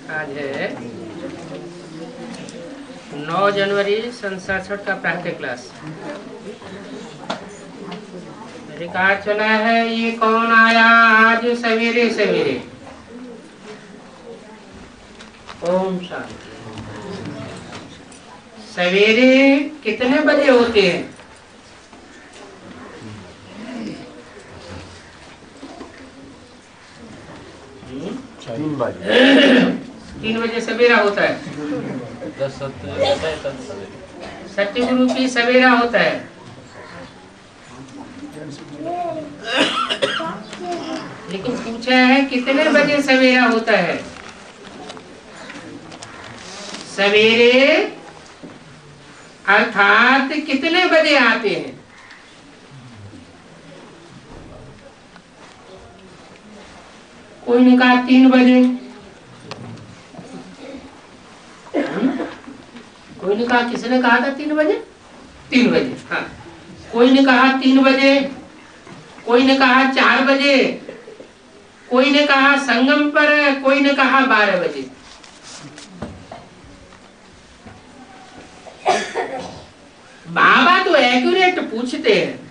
आज है 9 जनवरी सन 67 का प्रातः क्लास। रिकॉर्ड चला है। ये कौन आया आज सवेरे सवेरे? ओम शांति। सवेरे कितने बजे होते हैं? 3 बजे। 3 बजे सवेरा होता है। सत्यगुरु की सवेरा होता है। लेकिन पूछा है कितने बजे सवेरा होता है? सवेरे अर्थात कितने बजे आते हैं? कोई ने कहा 3 बजे, कोई ने कहा, किसने कहा था 3 बजे? 3 बजे, हाँ। कोई ने कहा 3 बजे, कोई ने कहा 4 बजे, कोई ने कहा संगम पर, कोई ने कहा 12 बजे। बाबा तो एक्यूरेट पूछते हैं।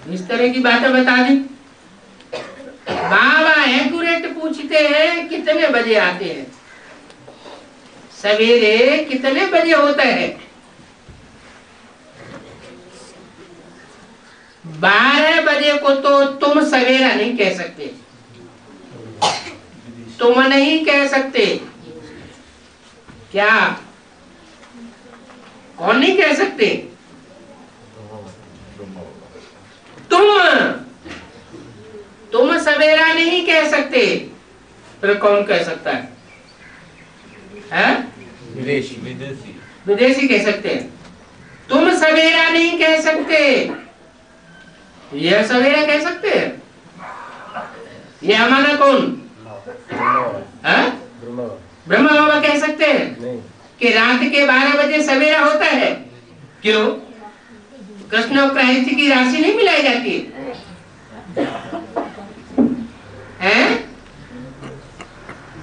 इस तरह की बातें बता दी। बाबा एक्यूरेट पूछते हैं कितने बजे आते हैं, सवेरे कितने बजे होता है। 12 बजे को तो तुम सवेरा नहीं कह सकते, तुम नहीं कह सकते। क्या? कौन नहीं कह सकते? तुम सवेरा नहीं कह सकते, फिर कौन कह सकता है? विदेशी विदेशी कह सकते हैं। तुम सवेरा नहीं कह सकते, यह सवेरा कह सकते हैं। यह हमारा कौन? ब्रह्मा बाबा कह सकते हैं कि रात के 12 बजे सवेरा होता है। क्यों? कृष्ण और कृष्ण की राशि नहीं मिलाई जाती है?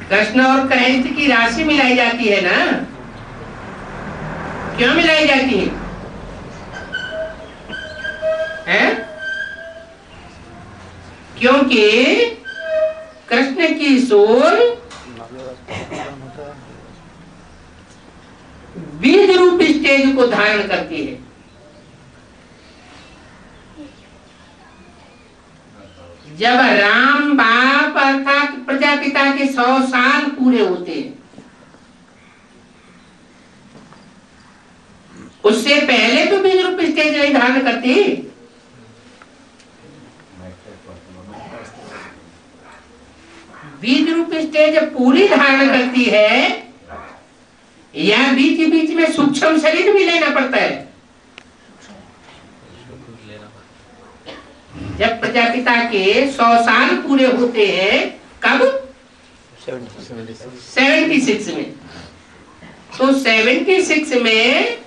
कृष्ण और कृष्ण की राशि मिलाई जाती है ना? क्यों मिलाई जाती है? क्योंकि कृष्ण की सोल बीज रूप स्टेज को धारण करती है। जब राम बाप अर्थात प्रजापिता के 100 साल पूरे होते हैं, उससे पहले तो बीज रूप स्टेज नहीं धारण करती। बीज रूप स्टेज पूरी धारण करती है या बीच बीच में सूक्ष्म शरीर भी लेना पड़ता है? जब प्रजापिता के 100 साल पूरे होते हैं, कब? 76 में। तो 76 में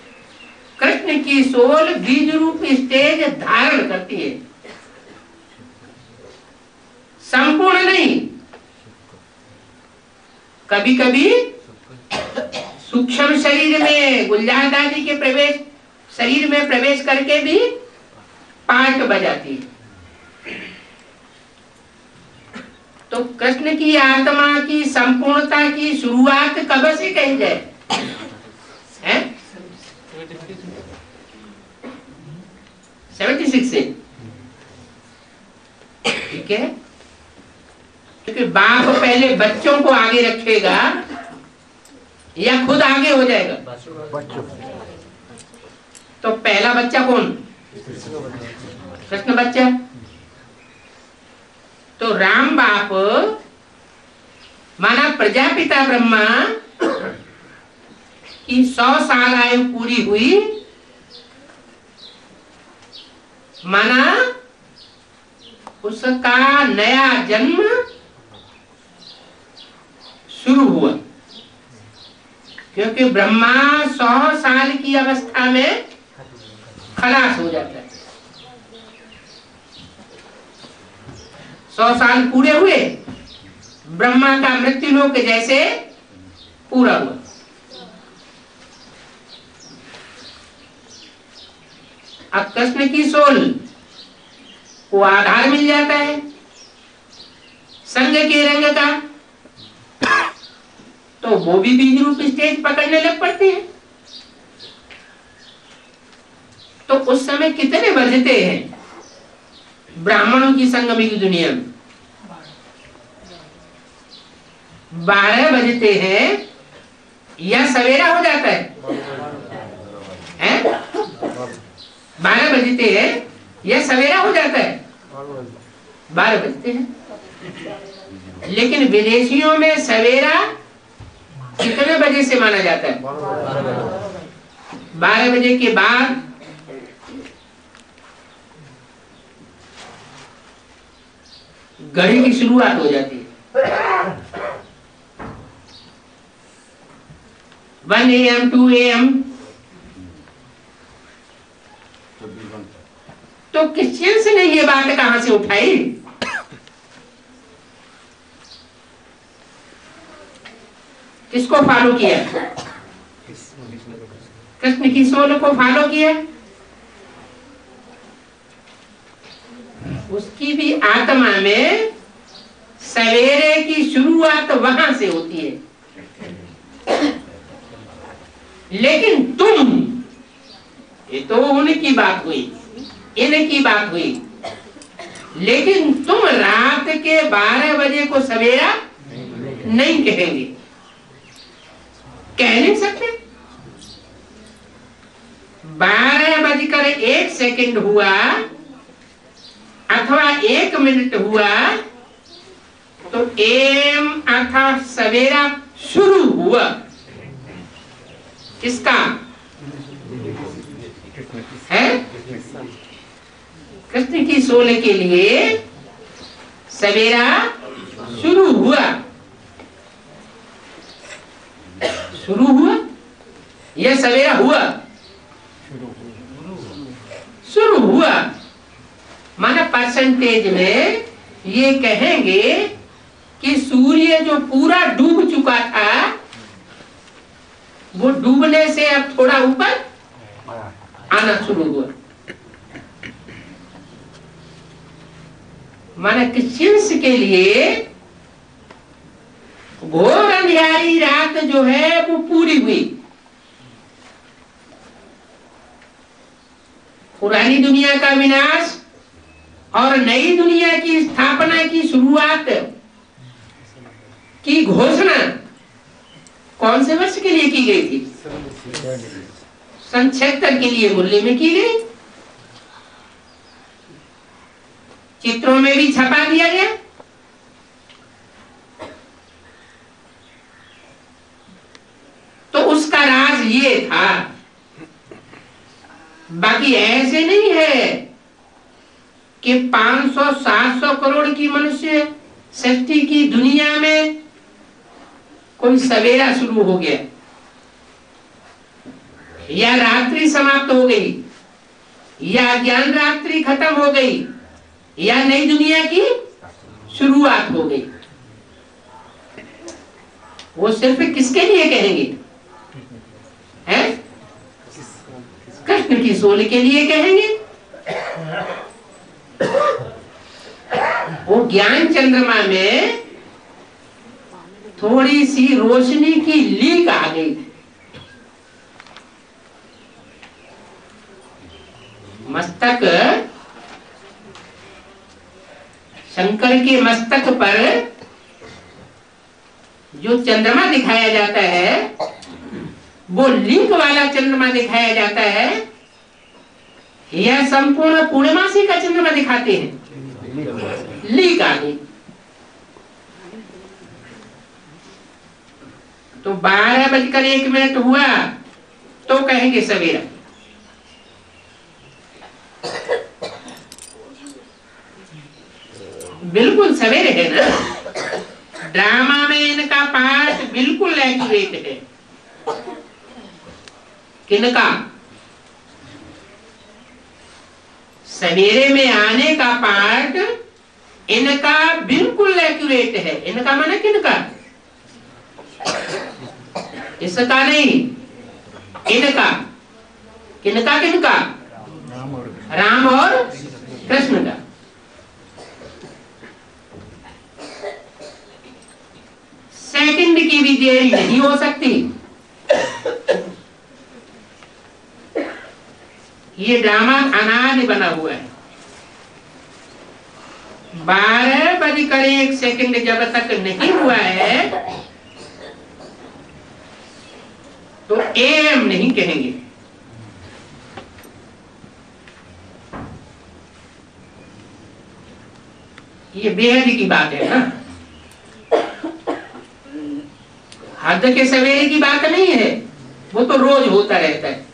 कृष्ण की सोल बीज रूप स्टेज धारण करती है। संपूर्ण नहीं, कभी कभी सूक्ष्म शरीर में गुलजार दादी के प्रवेश शरीर में प्रवेश करके भी पार्ट बजाती है। तो कृष्ण की आत्मा की संपूर्णता की शुरुआत कब से कही जाए? 76 से। ठीक है, क्योंकि बाप पहले बच्चों को आगे रखेगा या खुद आगे हो जाएगा? बच्चों। तो पहला बच्चा कौन? कृष्ण बच्चा। तो राम बाप माना प्रजापिता ब्रह्मा की 100 साल आयु पूरी हुई, माना उसका नया जन्म शुरू हुआ। क्योंकि ब्रह्मा 100 साल की अवस्था में खलास हो जाता है। 100 साल पूरे हुए ब्रह्मा का मृत्युलोक जैसे पूरा हुआ। अब कृष्ण की सोल को आधार मिल जाता है संग के रंग का, तो वो भी बीज रूप स्टेज पकड़ने लग पड़ते हैं। तो उस समय कितने बजते हैं ब्राह्मणों की संगमी की दुनिया में? 12 बजते हैं या सवेरा हो जाता है? 12 बजते हैं या सवेरा हो जाता है? 12 बजते हैं। लेकिन विदेशियों में सवेरा कितने बजे से माना जाता है? 12 बजे के बाद घड़ी की शुरुआत हो जाती है। 1 AM 2 AM। तो क्रिश्चियंस ने ये बात कहां से उठाई? किसको फॉलो किया? कृष्ण की सोल को फॉलो किया। उसकी भी आत्मा में सवेरे की शुरुआत वहां से होती है। लेकिन तुम, ये तो उनकी बात हुई, इनकी बात हुई, लेकिन तुम रात के 12 बजे को सवेरा नहीं कहेंगे, कह नहीं सकते। 12:01 हुआ अथवा 1 मिनट हुआ तो एम अर्थात सवेरा शुरू हुआ। किसका है? कृष्ण की सोल के लिए सवेरा शुरू हुआ। शुरू हुआ यह सवेरा हुआ? शुरू हुआ माना परसेंटेज में ये कहेंगे कि सूर्य जो पूरा डूब चुका था वो डूबने से अब थोड़ा ऊपर आना शुरू हुआ। माना क्रिश्चियंस के लिए घोर अंधियारी रात जो है वो पूरी हुई। पुरानी दुनिया का विनाश और नई दुनिया की स्थापना की शुरुआत की घोषणा कौन से वर्ष के लिए की गई थी? सन 76 के लिए मुरली में की गई। चित्रों में भी छपा दिया गया। तो उसका राज ये था। बाकी ऐसे नहीं है कि 500-700 करोड़ की मनुष्य सृष्टि की दुनिया में कोई सवेरा शुरू हो गया या रात्रि समाप्त हो गई या ज्ञान रात्रि खत्म हो गई या नई दुनिया की शुरुआत हो गई। वो सिर्फ किसके लिए कहेंगे? हैं? कृष्ण की सोल के लिए कहेंगे। वो ज्ञान चंद्रमा में थोड़ी सी रोशनी की लीक आ गई। मस्तक, शंकर के मस्तक पर जो चंद्रमा दिखाया जाता है वो लिंक वाला चंद्रमा दिखाया जाता है या संपूर्ण पूर्णमासी का चंद्रमा दिखाते हैं? लीक आ गई। तो 12:01 हुआ तो कहेंगे सवेरा। बिल्कुल सवेरे है ना। ड्रामा में इनका पार्ट बिल्कुल एक्यूरेट है। किनका? सवेरे में आने का पार्ट इनका बिल्कुल एक्यूरेट है। इनका माने किनका? इसका नहीं, इनका। किनका किनका? राम और कृष्ण का। सेकंड की भी देरी नहीं हो सकती। ये ड्रामा अनादि बना हुआ है। 12:01 जब तक नहीं हुआ है तो एम नहीं कहेंगे। ये बेहद की बात है ना, हद के सवेरे की बात नहीं है, वो तो रोज होता रहता है।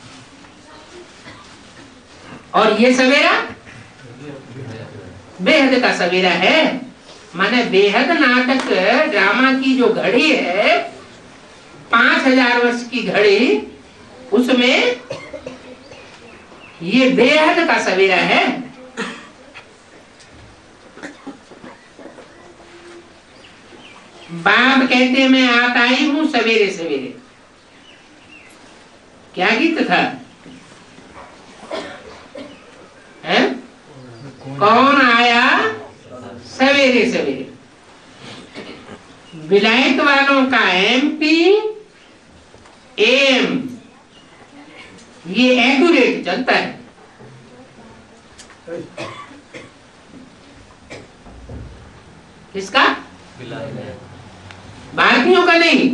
और ये सवेरा बेहद का सवेरा है। माने बेहद नाटक ड्रामा की जो घड़ी है 5000 वर्ष की घड़ी, उसमें ये बेहद का सवेरा है। बाप कहते मैं आता आई हूं सवेरे सवेरे। क्या गीत था? है? कौन आया सवेरे सवेरे? विलायत वालों का एमपी एम, ये एक्यूरेट चलता है। किसका? भारतीयों का नहीं,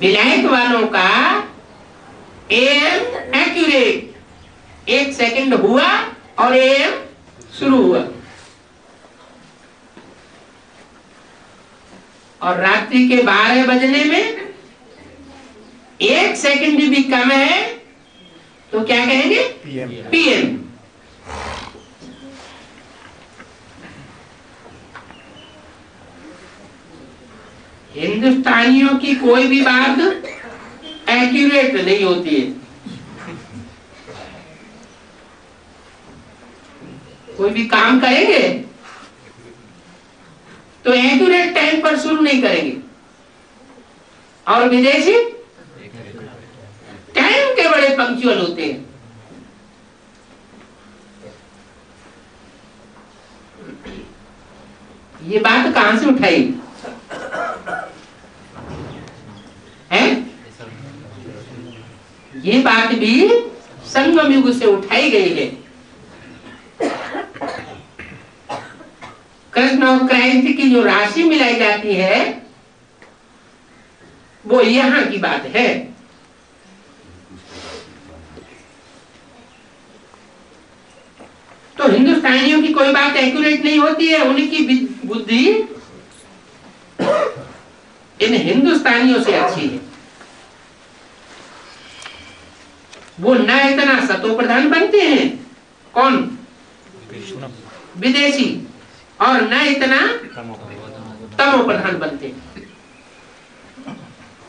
विलायत वालों का एम एक्यूरेट। 1 सेकंड हुआ और एम शुरू हुआ। और रात्रि के 12 बजने में 1 सेकंड भी कम है तो क्या कहेंगे? पीएम। हिंदुस्तानियों की कोई भी बात एक्यूरेट नहीं होती है। कोई भी काम करेंगे तो एक्यूरेट टाइम पर शुरू नहीं करेंगे, और विदेशी टाइम के बड़े पंक्चुअल होते हैं। ये बात कहां से उठाई है? ये बात भी संगम युग से उठाई गई है। कृष्ण और क्रांति की जो राशि मिलाई जाती है वो यहां की बात है। तो हिंदुस्तानियों की कोई बात एक्यूरेट नहीं होती है। उनकी बुद्धि इन हिंदुस्तानियों से अच्छी है। वो न इतना सतो प्रधान बनते हैं, कौन? विदेशी, और न इतना तमो प्रधान बनते हैं।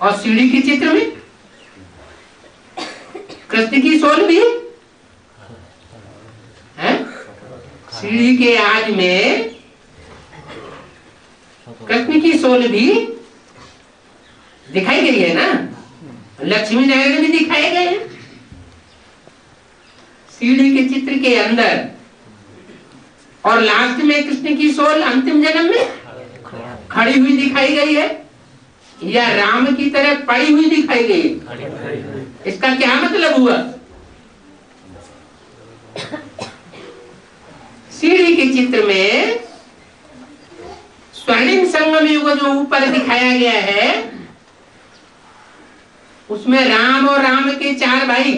और सीढ़ी के चित्र में कृष्ण की सोल भी है। सीढ़ी के आज में कृष्ण की सोल भी दिखाई गई है ना, लक्ष्मी नारायण भी दिखाए गए हैं सीढ़ी के चित्र के अंदर। और लास्ट में कृष्ण की सोल अंतिम जन्म में खड़ी हुई दिखाई गई है, या राम की तरह पड़ी हुई दिखाई गई है। इसका क्या मतलब हुआ? सीढ़ी के चित्र में स्वर्णिम संगम युग जो ऊपर दिखाया गया है उसमें राम और राम के 4 भाई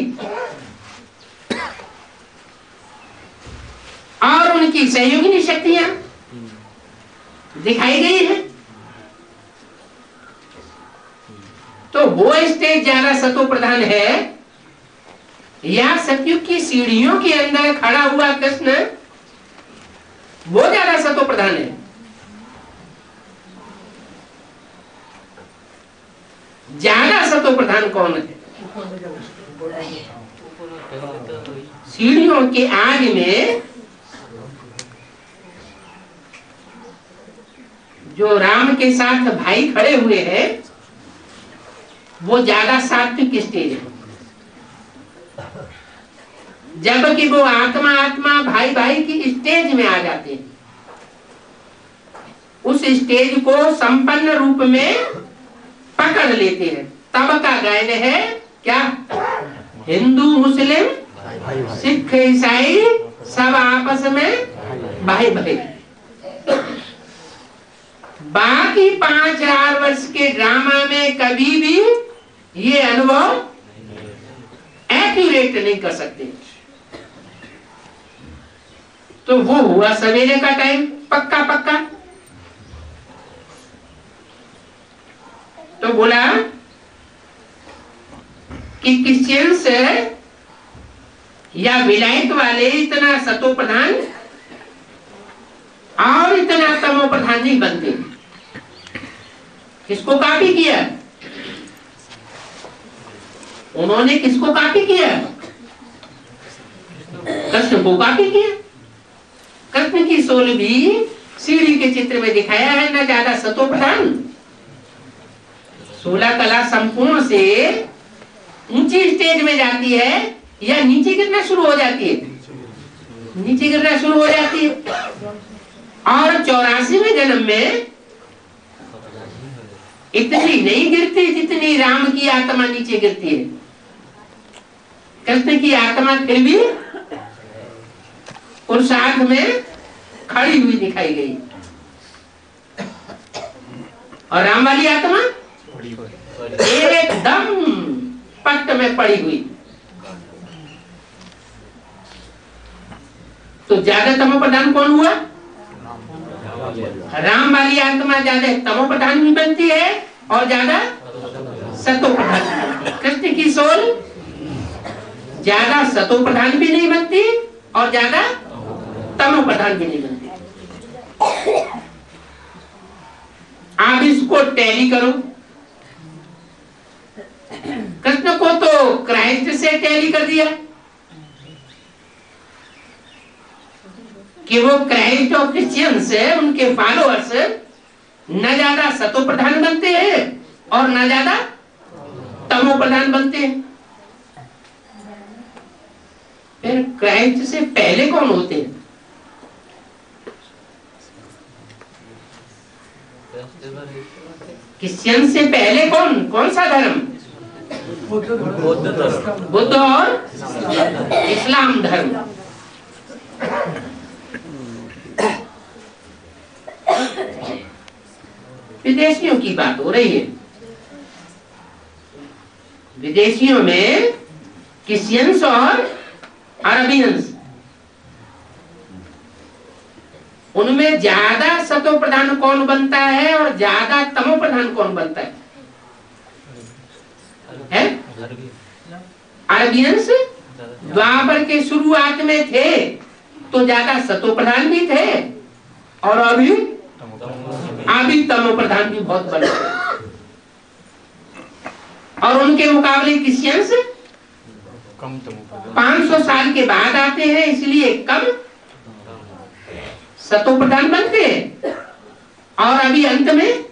और उनकी सहयोगिनी शक्तियां दिखाई गई है। तो वो स्टेज ज्यादा सतो प्रधान है, या सतयुग की सीढ़ियों के अंदर खड़ा हुआ कृष्ण वो ज्यादा सतो प्रधान है? ज्यादा सतो प्रधान कौन है? सीढ़ियों के आग में जो राम के साथ भाई खड़े हुए हैं वो ज्यादा सात्विक स्टेज है, जबकि वो आत्मा आत्मा भाई भाई की स्टेज में आ जाते हैं। उस स्टेज को संपन्न रूप में पकड़ लेते हैं। तब का गायन है क्या? हिंदू मुस्लिम सिख ईसाई सब आपस में भाई भाई। बाकी 5000 वर्ष के ड्रामा में कभी भी ये अनुभव एक्यूरेट नहीं कर सकते। तो वो हुआ सवेरे का टाइम पक्का पक्का। तो बोला कि क्रिश्चियंस या विलायत वाले इतना सतो प्रधान और इतना तमो प्रधान नहीं बनते। किसको कॉपी किया उन्होंने? किसको कॉपी किया? कृष्ण को कॉपी किया। कृष्ण की सोल भी सीढ़ी के चित्र में दिखाया है, न ज्यादा सतो प्रधान। 16 कला संपूर्ण से ऊंची स्टेज में जाती है या नीचे गिरना शुरू हो जाती है? नीचे गिरना शुरू हो जाती है। और 84वें जन्म में इतनी नहीं गिरती जितनी राम की आत्मा नीचे गिरती है। कृष्ण की आत्मा फिर भी पुरुषार्थ में खड़ी हुई दिखाई गई, और राम वाली आत्मा एकदम पट्ट में पड़ी हुई। तो ज्यादा तमो प्रधान कौन हुआ? राम वाली आत्मा ज्यादा तमो प्रधान भी बनती है और ज्यादा सतो प्रधान। कृष्ण की सोल ज्यादा सतो प्रधान भी नहीं बनती और ज्यादा तमो प्रधान भी नहीं बनती। आप इसको टैली करो। कृष्ण को तो क्राइस्ट से टैली कर दिया कि वो क्राइस्ट और क्रिश्चियंस उनके फॉलोअर्स न ज्यादा सतो प्रधान बनते हैं और न ज्यादा तमो प्रधान बनते हैं। फिर क्राइस्ट से पहले कौन होते हैं? क्रिश्चियन से पहले कौन सा धर्म? बुद्ध और इस्लाम धर्म। विदेशियों की बात हो रही है। विदेशियों में क्रिश्चियंस और अरबियंस, उनमें ज्यादा सतो प्रधान कौन बनता है और ज्यादा तमो प्रधान कौन बनता है? अरबियंस द्वापर के शुरुआत में थे तो ज्यादा सतो प्रधान भी थे और अभी तमो प्रधान भी बहुत बड़े। और उनके मुकाबले क्रिश्चियंस 500 साल के बाद आते हैं, इसलिए कम सतो प्रधान बनते हैं और अभी अंत में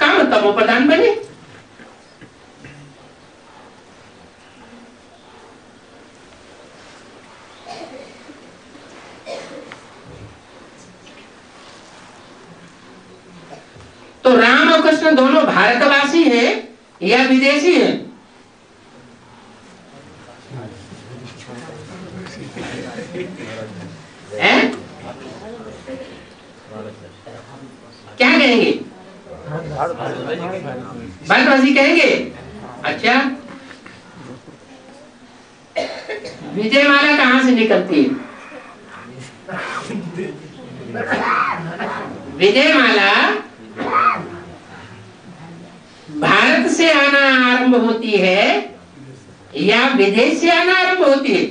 कम तमो प्रधान बने। तो राम और कृष्ण दोनों भारतवासी हैं या विदेशी हैं? क्या कहेंगे? भारतवासी कहेंगे। अच्छा, विजयमाला कहाँ से निकलती है? विजयमाला भारत से आना आरंभ होती है या विदेश से आना आरंभ होती है?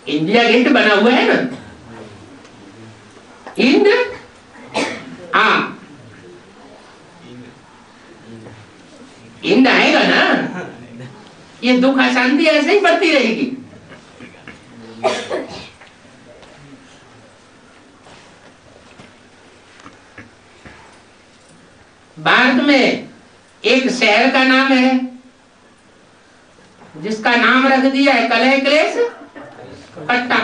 इंडिया गेट बना हुआ है ना, इंड इंड आएगा ना, ये दुख अशांति ऐसे ही बढ़ती रहेगी। भारत में एक शहर का नाम है जिसका नाम रख दिया है कलह क्लेश कट्टा।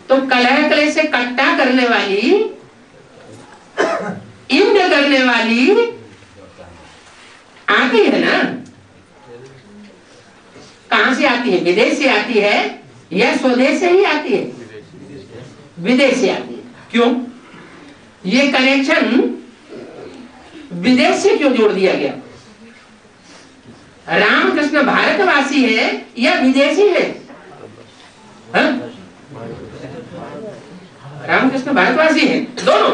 तो कलह क्लेश से कट्टा करने वाली, इंद करने वाली आती है ना। कहां से आती है? विदेश से आती है या स्वदेश से ही आती है? विदेश से आती है। क्यों ये कनेक्शन विदेश से क्यों जोड़ दिया गया? रामकृष्ण भारतवासी है या विदेशी है? रामकृष्ण भारतवासी है, दोनों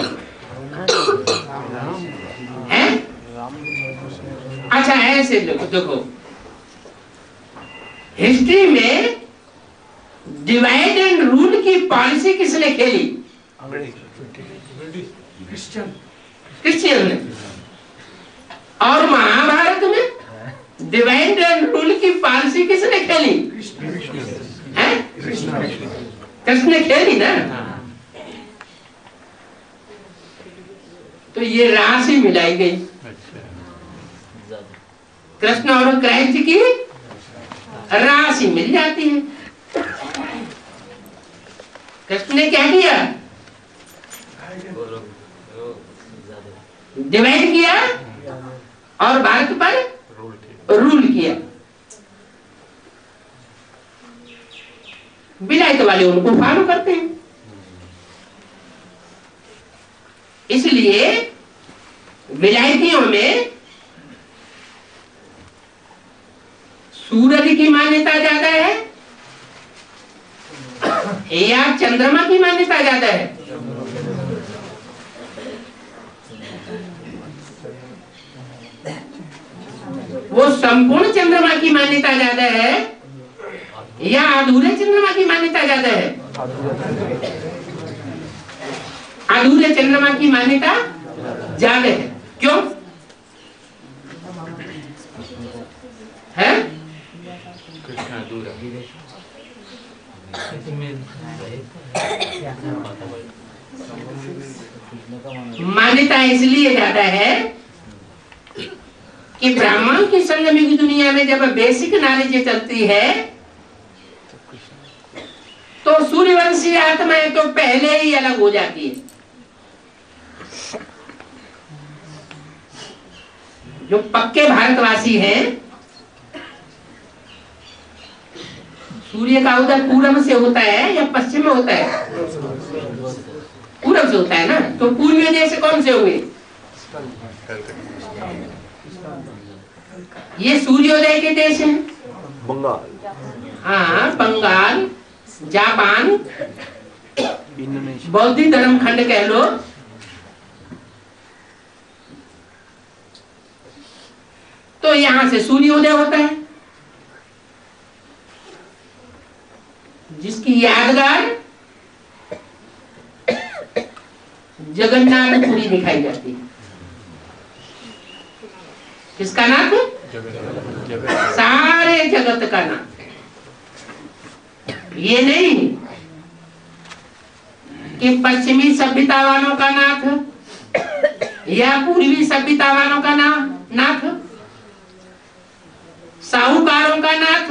हैं। अच्छा ऐसे देखो, हिस्ट्री में डिवाइड एंड रूल की पॉलिसी किसने खेली? क्रिश्चियन ने। और महाभारत में डिवाइड एंड रूल की पॉलिसी किसने खेली? कृष्ण ने खेली ना। तो ये राशि मिलाई गई कृष्ण और क्राइस्ट की राशि मिल जाती है। कृष्ण ने क्या किया? डिवाइड किया और भारत पर रूल किया। विलायत वाले उनको फॉलो करते हैं। इसलिए विलायतियों में सूरज की मान्यता ज्यादा है या चंद्रमा की मान्यता ज्यादा है? वो संपूर्ण चंद्रमा की मान्यता ज्यादा है या अधूरे चंद्रमा की मान्यता ज्यादा है? अधूरे चंद्रमा की मान्यता ज्यादा है। क्यों है? मान्यता इसलिए ज्यादा है कि ब्राह्मणों की संगम की दुनिया में जब बेसिक नॉलेज चलती है तो सूर्यवंशी आत्माएं तो पहले ही अलग हो जाती है। जो पक्के भारतवासी हैं, सूर्य का उदय पूरब से होता है या पश्चिम में होता है? पूरब से होता है ना। तो पूर्वीय देश कौन से हुए? ये सूर्योदय के देश हैं। बंगाल, हाँ, बंगाल, जापान, बौद्ध धर्म खंड कह लो। तो यहां से सूर्योदय होता है जिसकी यादगार जगन्नाथपुरी दिखाई जाती है। किसका नाथ? सारे जगत का नाथ। ये नहीं कि पश्चिमी सभ्यता वालों का नाथ या पूर्वी सभ्यता वालों का नाथ, साहूकारों का नाथ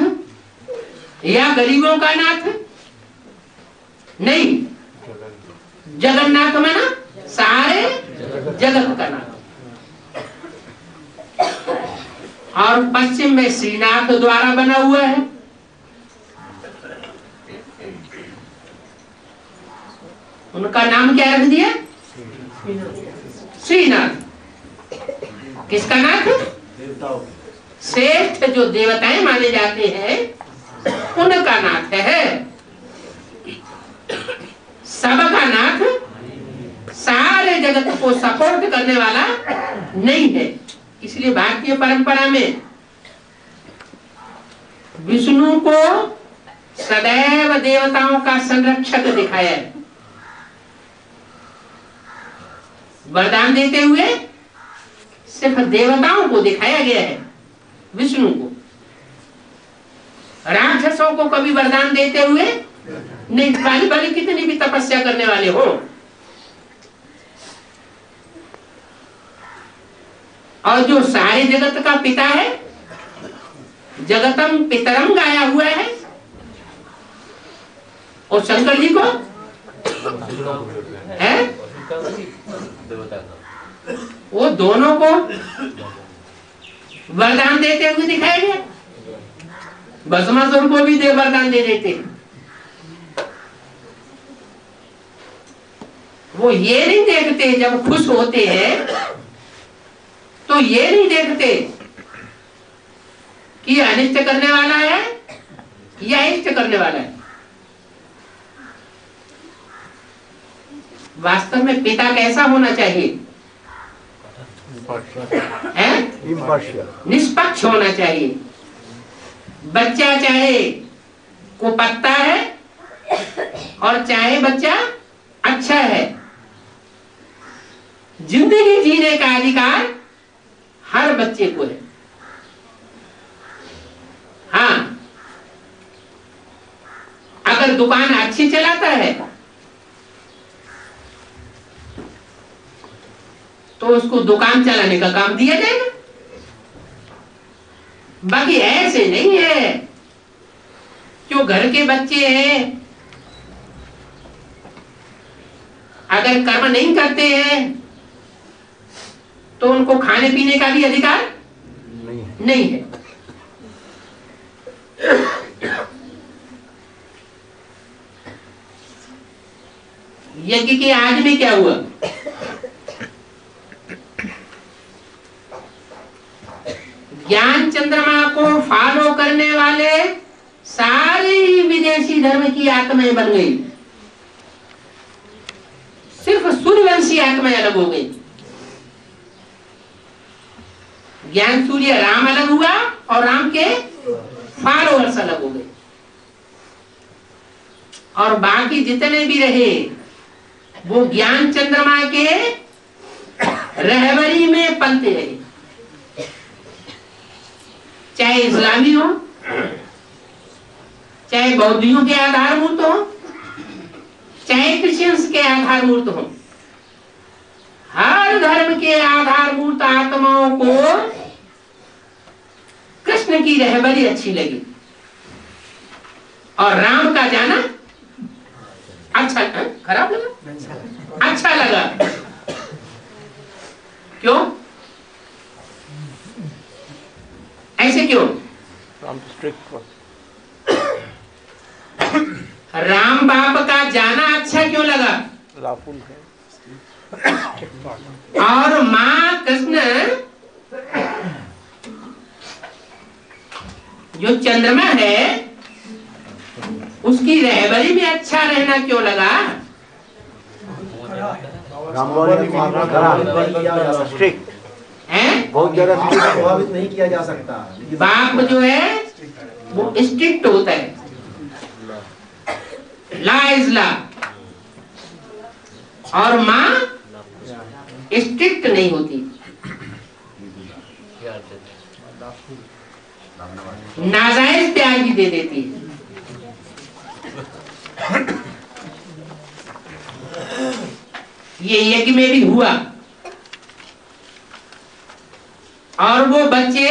या गरीबों का नाथ नहीं। जगन्नाथ में ना सारे जगत का नाथ। और पश्चिम में श्रीनाथ द्वारा बना हुआ है। उनका नाम क्या रख दिया? श्रीनाथ। किसका नाथ? श्रेष्ठ जो देवताएं माने जाते हैं उनका नाथ है। सबका नाथ, सारे जगत को सपोर्ट करने वाला नहीं है। इसलिए भारतीय परंपरा में विष्णु को सदैव देवताओं का संरक्षक दिखाया है। वरदान देते हुए सिर्फ देवताओं को दिखाया गया है, विष्णु को। राक्षसों को कभी वरदान देते हुए नहीं। भले कितनी भी तपस्या करने वाले हो, और जो सारे जगत का पिता है, जगतम पितरम गाया हुआ है, और शंकर जी को है, वो दोनों को वरदान देते हुए दिखाया गया। भस्मासुर को भी वरदान दे देते। वो ये नहीं देखते, जब खुश होते हैं तो ये नहीं देखते कि अनिष्ट करने वाला है या इष्ट करने वाला है। वास्तव में पिता कैसा होना चाहिए? निष्पक्ष होना चाहिए। बच्चा चाहे कुपत्ता है और चाहे बच्चा अच्छा है, जिंदगी जीने का अधिकार हर बच्चे को है। हाँ, अगर दुकान अच्छी चलाता है तो उसको दुकान चलाने का काम दिया जाएगा। बाकी ऐसे नहीं है, जो घर के बच्चे हैं अगर कर्म नहीं करते हैं तो उनको खाने पीने का भी अधिकार नहीं है। यज्ञ के आज में क्या हुआ? ज्ञान चंद्रमा को फॉलो करने वाले सारे ही विदेशी धर्म की आत्माएं बन गई, सिर्फ सूर्यवंशी आत्माएं अलग हो गई। ज्ञान सूर्य राम अलग हुआ और राम के फॉलोअर्स अलग हो गए, और बाकी जितने भी रहे वो ज्ञान चंद्रमा के रहबरी में पलते रहे। चाहे इस्लामी हो, चाहे बौद्धियों के आधारभूत हो, चाहे क्रिश्चियंस के आधारभूत हो, हर धर्म के आधारभूत आत्माओं को कृष्ण की रहबरी अच्छी लगी और राम का जाना अच्छा, खराब लगा? अच्छा लगा। क्यों? ऐसे क्यों? राम बाप का जाना अच्छा क्यों लगा? और माँ कृष्ण जो चंद्रमा है उसकी रहबरी में अच्छा रहना क्यों लगा? बहुत ज्यादा प्रभावित नहीं किया जा सकता। बाप जो है वो स्ट्रिक्ट होता है, ला इज ला, और माँ स्ट्रिक्ट नहीं होती, नाजायज प्यार भी दे देती है। ये यज्ञ में भी हुआ, और वो बच्चे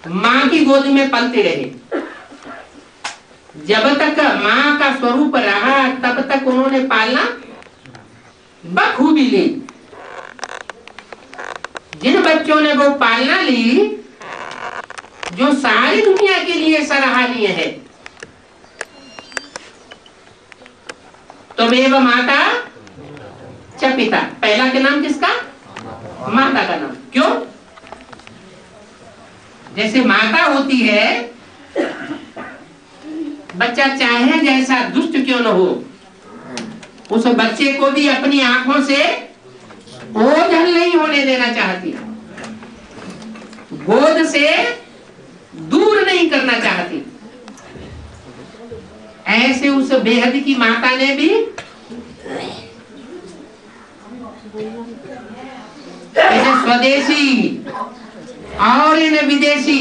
माँ की गोद में पलते रहे। जब तक माँ का स्वरूप रहा तब तक उन्होंने पालना बखूबी ली। जिन बच्चों ने वो पालना ली जो सारी दुनिया के लिए सराहनीय है, त्वमेव माता च पिता, पहला के नाम किसका? माता का नाम। क्यों? जैसे माता होती है, बच्चा चाहे जैसा दुष्ट क्यों न हो, उस बच्चे को भी अपनी आंखों से ओझल नहीं होने देना चाहती, गोद से दूर नहीं करना चाहती। ऐसे उस बेहद की माता ने भी ऐसे स्वदेशी और इन विदेशी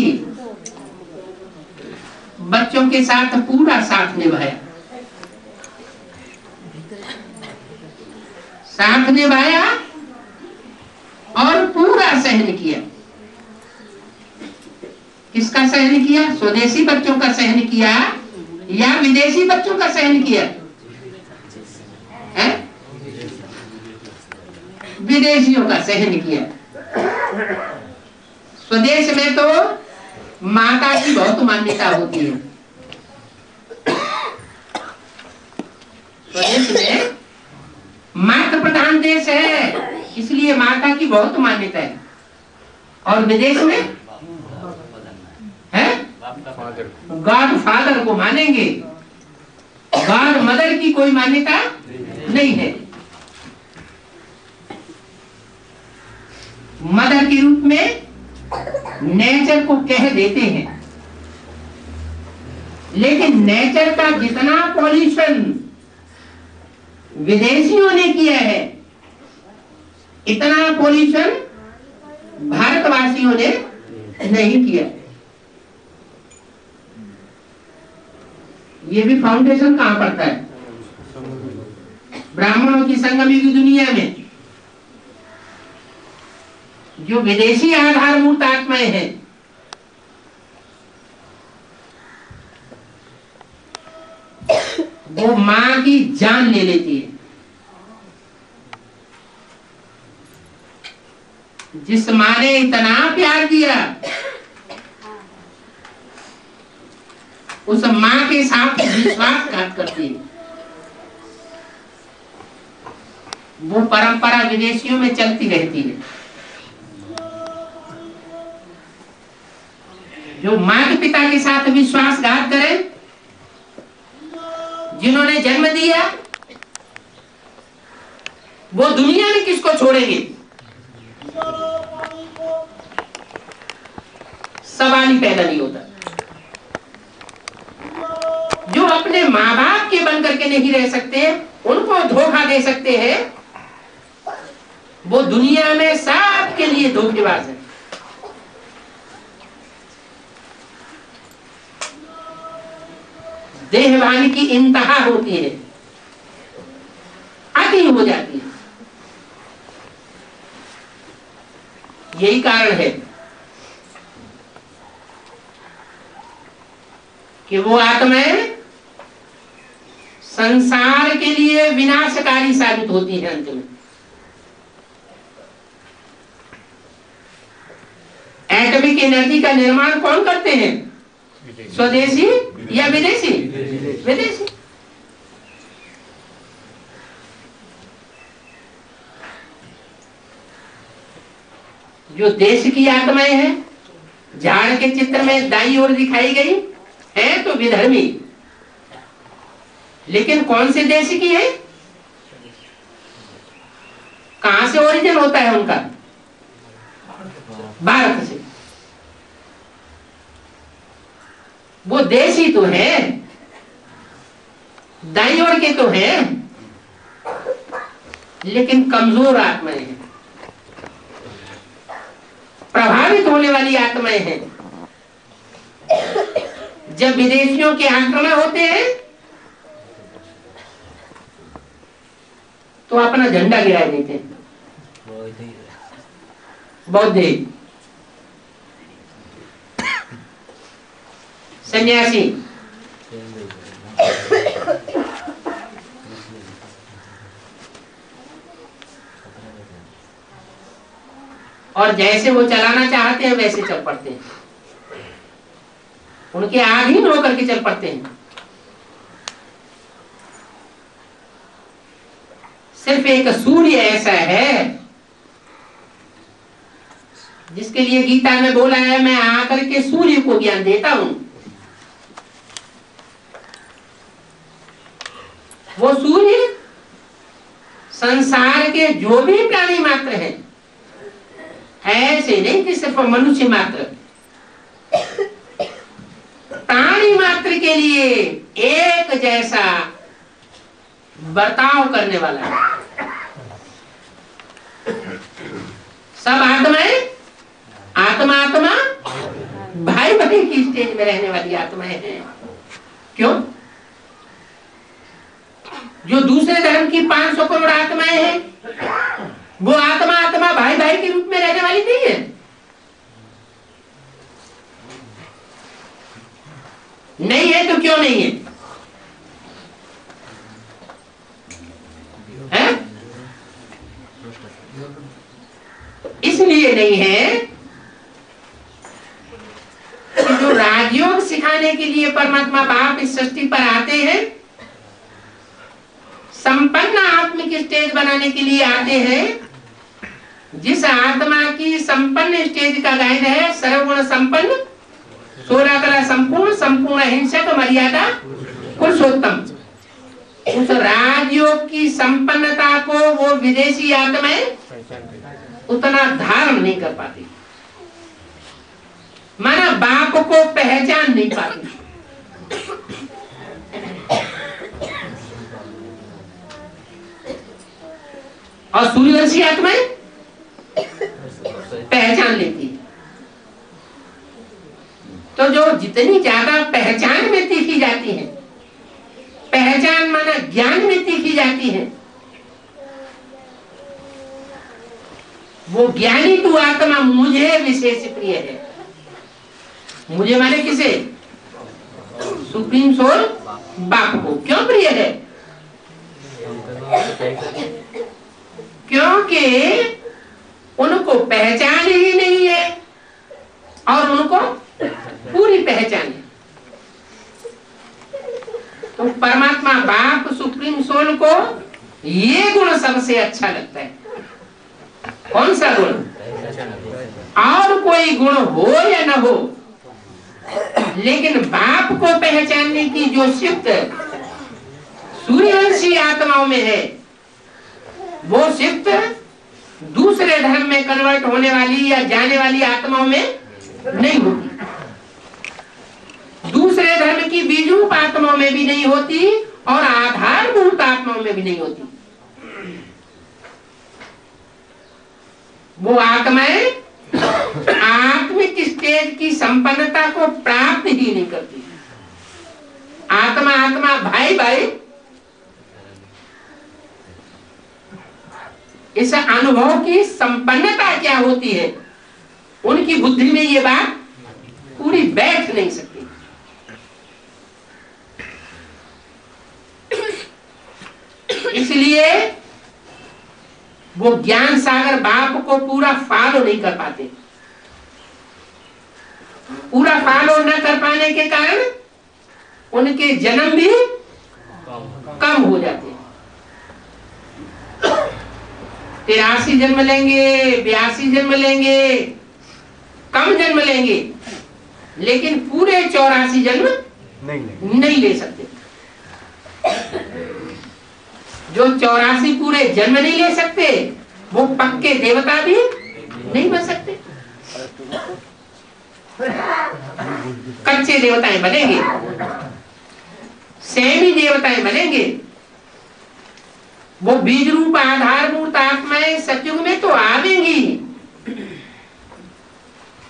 बच्चों के साथ पूरा साथ निभाया, साथ निभाया और पूरा सहन किया। किसका सहन किया? स्वदेशी बच्चों का सहन किया या विदेशी बच्चों का सहन किया? है? विदेशियों का सहन किया। स्वदेश में तो माता की बहुत मान्यता होती है। स्वदेश में मातृ प्रधान देश है, इसलिए माता की बहुत मान्यता है। और विदेश में है गॉड फादर को मानेंगे, गॉड मदर की कोई मान्यता नहीं है। मदर के रूप में नेचर को कह देते हैं, लेकिन नेचर का जितना पॉल्यूशन विदेशियों ने किया है, इतना पॉल्यूशन भारतवासियों ने नहीं किया। ये भी फाउंडेशन कहां पड़ता है? ब्राह्मणों की संगमी की दुनिया में जो विदेशी आधारभूत आत्माएं हैं, वो मां की जान ले लेती है। जिस मां ने इतना प्यार दिया, उस मां के साथ विश्वासघात करती है। वो परंपरा विदेशियों में चलती रहती है। जो माता पिता के साथ विश्वासघात करे, जिन्होंने जन्म दिया, वो दुनिया में किसको छोड़ेंगे? सवाल ही पैदा नहीं होता। जो अपने माँ बाप के बन करके नहीं रह सकते, उनको धोखा दे सकते हैं, वो दुनिया में सबके लिए धोखेबाज है। देहवानी की इंतहा होती है, अति हो जाती है। यही कारण है कि वो आत्माएं संसार के लिए विनाशकारी साबित होती है। अंत में एटॉमिक एनर्जी का निर्माण कौन करते हैं? स्वदेशी या विदेशी? विदेशी। जो देश की आत्माएं हैं, झाड़ के चित्र में दाईं ओर दिखाई गई है तो विधर्मी, लेकिन कौन से देश की है? कहां से ओरिजिन होता है उनका? भारत से। वो देश ही तो है, दाईं ओर के तो है, लेकिन कमजोर आत्माएं हैं, प्रभावित होने वाली आत्माएं हैं। जब विदेशियों के आक्रमण होते हैं तो अपना झंडा गिरा देते हैं। बौद्ध सन्यासी और जैसे वो चलाना चाहते हैं वैसे चल पड़ते हैं, उनके अधीन होकर के चल पड़ते हैं। सिर्फ एक सूर्य ऐसा है जिसके लिए गीता में बोला है, मैं आकर के सूर्य को ज्ञान देता हूं। वो सूर्य संसार के जो भी प्राणी मात्र हैं, ऐसे नहीं कि सिर्फ मनुष्य मात्र, प्राणी मात्र के लिए एक जैसा बर्ताव करने वाला है। सब आत्माएं आत्मा आत्मा भाई भाई की स्टेज में रहने वाली आत्माएं हैं। क्यों? जो दूसरे धर्म की 500 करोड़ आत्माएं हैं, वो आत्मा आत्मा भाई भाई के रूप में रहने वाली नहीं है। नहीं है तो क्यों नहीं है? इसलिए नहीं है कि जो राजयोग सिखाने के लिए परमात्मा बाप इस सृष्टि पर आते हैं, संपन्न आत्मिक स्टेज बनाने के लिए आते हैं। जिस आत्मा की संपन्न स्टेज का गायन है सर्वगुण संपन्न, 16 कला संपूर्ण, संपूर्ण अहिंसक, मर्यादा पुरुषोत्तम, उस राजयोग की संपन्नता को वो विदेशी आत्माएं उतना धारण नहीं कर पाती, माना बाप को पहचान नहीं पाती। और सूर्यवंशी आत्माएं पहचान लेती है। तो जो जितनी ज्यादा पहचान में तीखी जाती है, पहचान माना ज्ञान में तीखी जाती है, वो ज्ञानी तू आत्मा मुझे विशेष प्रिय है। मुझे माने किसे? सुप्रीम सोल बाप को। क्यों प्रिय है? क्योंकि उनको पहचान ही नहीं है और उनको पूरी पहचान है। तो परमात्मा बाप सुप्रीम सोल को ये गुण सबसे अच्छा लगता है। कौन सा गुण? और कोई गुण हो या न हो, लेकिन बाप को पहचानने की जो सिफ्त सूर्यवंशी आत्माओं में है, वो सिफ्त दूसरे धर्म में कन्वर्ट होने वाली या जाने वाली आत्माओं में नहीं होती, दूसरे धर्म की बीजरूप आत्माओं में भी नहीं होती और आधारभूत आत्माओं में भी नहीं होती। वो आत्माएं आत्मिक स्टेज की संपन्नता को प्राप्त ही नहीं करती। आत्मा आत्मा भाई भाई इस अनुभव की संपन्नता क्या होती है, उनकी बुद्धि में ये बात पूरी बैठ नहीं सकती। इसलिए वो ज्ञान सागर बाप को पूरा फॉलो नहीं कर पाते। पूरा फॉलो न कर पाने के कारण उनके जन्म भी कम हो जाते हैं। 83 जन्म लेंगे, 82 जन्म लेंगे, कम जन्म लेंगे, लेकिन पूरे 84 जन्म नहीं ले सकते। जो 84 पूरे जन्म नहीं ले सकते, वो पक्के देवता भी नहीं बन सकते। कच्चे देवताएं बनेंगे, सेमी देवताएं बनेंगे। वो बीज रूप आधारभूत आत्माएं सतयुग में तो आवेंगी,